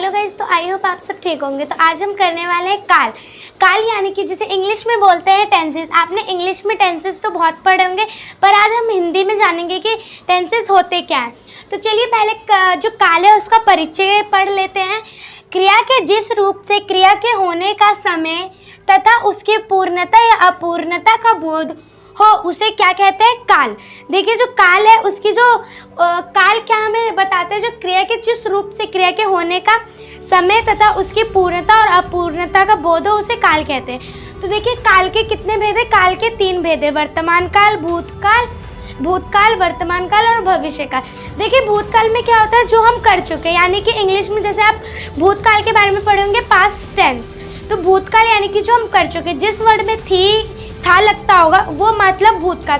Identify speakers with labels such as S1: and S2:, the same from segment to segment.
S1: Hello guys, तो I hope आप सब ठीक होंगे। तो आज हम करने वाले हैं काल। काल यानी कि जिसे इंग्लिश में बोलते हैं टेंसेस। आपने इंग्लिश में टेंसेस तो बहुत पढ़े होंगे, पर आज हम हिंदी में जानेंगे कि टेंसेस होते क्या हैं। तो चलिए पहले जो काल है उसका परिचय पढ़ लेते हैं। क्रिया के जिस रूप से क्रिया के होने का समय तथा उसकी पूर्णता या अपूर्णता का बोध हो उसे क्या कहते हैं? काल। देखिए जो काल है उसकी जो काल क्या हमें बताते हैं, जो क्रिया के जिस रूप से क्रिया के होने का समय तथा उसकी पूर्णता और अपूर्णता का बोध हो उसे काल कहते हैं। तो देखिए काल के कितने भेद है? काल के 3 भेद है, वर्तमान काल, भूतकाल, वर्तमान काल और भविष्य काल। देखिए भूतकाल में क्या होता है? जो हम कर चुके हैं, यानी कि इंग्लिश में जैसे आप भूतकाल के बारे में पढ़े होंगे पास्ट टेंस। तो भूतकाल यानी कि जो हम कर चुके, जिस वर्ड में था लगता होगा वो मतलब भूतकाल।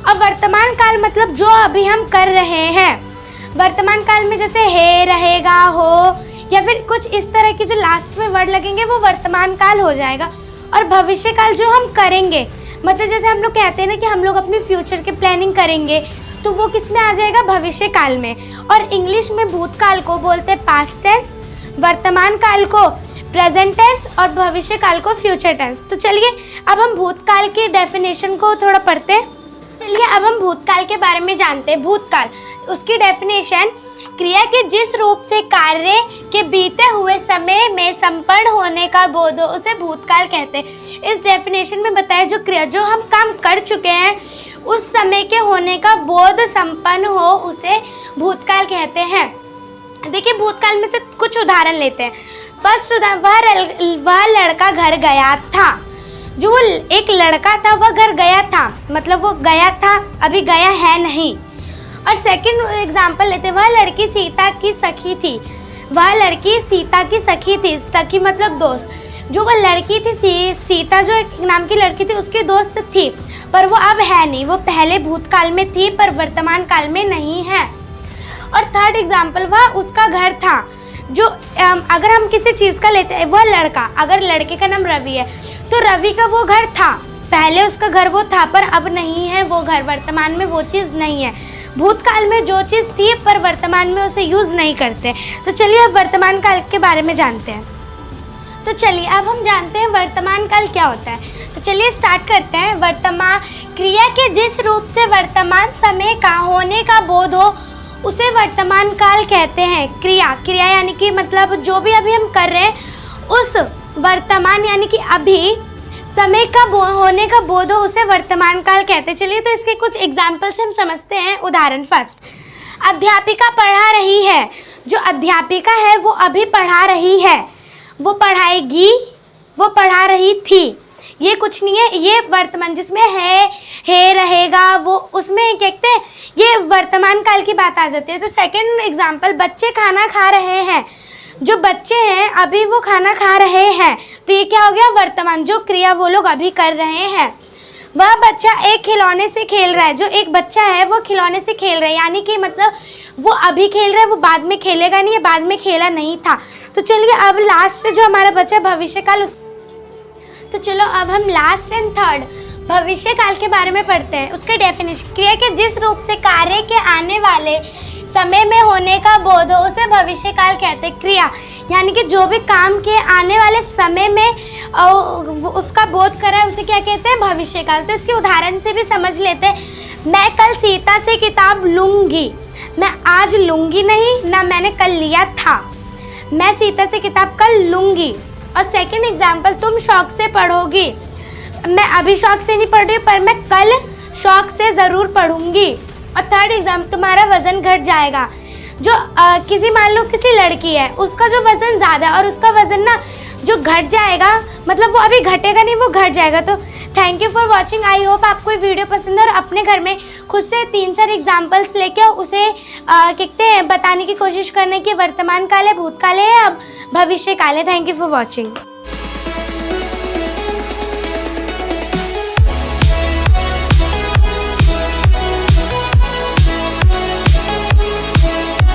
S1: और वर्तमान काल मतलब जो अभी हम कर रहे हैं। वर्तमान काल में जैसे है, रहेगा, हो या फिर कुछ इस तरह की जो लास्ट में वर्ड लगेंगे वो वर्तमान काल हो जाएगा। और भविष्य काल जो हम करेंगे, मतलब जैसे हम लोग कहते हैं ना कि हम लोग अपने फ्यूचर की प्लानिंग करेंगे, तो वो किस में आ जाएगा? भविष्य काल में। और इंग्लिश में भूतकाल को बोलते हैं पास्ट टेंस, वर्तमान काल को प्रेजेंट टेंस और भविष्य काल को फ्यूचर टेंस। तो चलिए अब हम भूतकाल के डेफिनेशन को थोड़ा पढ़ते हैं। चलिए अब हम भूतकाल के बारे में जानते हैं। भूतकाल, उसकी डेफिनेशन, क्रिया के जिस रूप से कार्य के बीते हुए समय में संपन्न होने का बोध हो उसे भूतकाल कहते हैं। इस डेफिनेशन में बताया जो क्रिया जो हम काम कर चुके हैं उस समय के होने का बोध संपन्न हो उसे भूतकाल कहते हैं। देखिए भूतकाल में से कुछ उदाहरण लेते हैं। फर्स्ट उदाहरण, वह लड़का घर गया था। जो एक लड़का था वह घर गया था, मतलब वो गया था, अभी गया है नहीं। और सेकंड एग्जांपल लेते हैं, वह लड़की सीता की सखी थी। वह लड़की सीता की सखी थी, सखी मतलब दोस्त। जो वह लड़की थी सीता, जो एक नाम की लड़की थी उसकी दोस्त थी, पर वो अब है नहीं। वो पहले भूतकाल में थी पर वर्तमान काल में नहीं है। और थर्ड एग्जाम्पल, वह उसका घर था। जो अगर हम किसी चीज़ का लेते हैं, वह लड़का, अगर लड़के का नाम रवि है तो रवि का वो घर था, पहले उसका घर वो था पर अब नहीं है वो घर, वर्तमान में वो चीज़ नहीं है। भूतकाल में जो चीज़ थी पर वर्तमान में उसे यूज़ नहीं करते। तो चलिए अब वर्तमान काल के बारे में जानते हैं। तो चलिए अब हम जानते हैं वर्तमान काल क्या होता है। तो चलिए स्टार्ट करते हैं। वर्तमान क्रिया के जिस रूप से वर्तमान समय का होने का बोध हो उसे वर्तमान काल कहते हैं। क्रिया यानी कि मतलब जो भी अभी हम कर रहे हैं उस वर्तमान यानी कि अभी समय का होने का बोध हो उसे वर्तमान काल कहते हैं। चलिए तो इसके कुछ एग्जाम्पल से हम समझते हैं। उदाहरण फर्स्ट, अध्यापिका पढ़ा रही है। जो अध्यापिका है वो अभी पढ़ा रही है, वो पढ़ाएगी, वो पढ़ा रही थी। ये कुछ नहीं है, ये वर्तमान जिसमें है, रहेगा, वो उसमें कहते हैं ये वर्तमान काल की बात आ जाती है। तो सेकंड एग्जांपल, बच्चे खाना खा रहे हैं। जो बच्चे हैं अभी वो खाना खा रहे हैं, तो ये क्या हो गया? वर्तमान, जो क्रिया वो लोग अभी कर रहे हैं। वह बच्चा एक खिलौने से खेल रहा है। जो एक बच्चा है वो खिलौने से खेल रहा है, यानी कि मतलब वो अभी खेल रहा है, वो बाद में खेलेगा नहीं, ये बाद में खेला नहीं था। तो चलिए अब लास्ट जो हमारा बचा भविष्य काल, तो चलो अब हम लास्ट एंड थर्ड भविष्य काल के बारे में पढ़ते हैं। उसके डेफिनेशन, क्रिया के जिस रूप से कार्य के आने वाले समय में होने का बोध हो उसे भविष्य काल कहते हैं। क्रिया यानी कि जो भी काम के आने वाले समय में उसका बोध करा है उसे क्या कहते हैं? भविष्य काल। तो इसके उदाहरण से भी समझ लेते हैं। मैं कल सीता से किताब लूँगी। मैं आज लूँगी नहीं, ना मैंने कल लिया था। मैं सीता से किताब कल लूँगी। और सेकंड एग्जाम्पल, तुम शौक से पढ़ोगी। मैं अभी शौक से नहीं पढ़ रही पर मैं कल शौक से ज़रूर पढ़ूंगी। और थर्ड एग्जाम्पल, तुम्हारा वज़न घट जाएगा। जो किसी मान लो किसी लड़की है, उसका जो वज़न ज़्यादा और उसका वज़न ना जो घट जाएगा, मतलब वो अभी घटेगा नहीं, वो घट जाएगा। तो thank you for watching. I hope आपको ये वीडियो पसंद है और अपने घर में खुद से 3-4 एग्जाम्पल्स लेके उसे कहते हैं बताने की कोशिश करने की वर्तमान काल है, भूतकाल है, अब भविष्य काल है। Thank you for watching.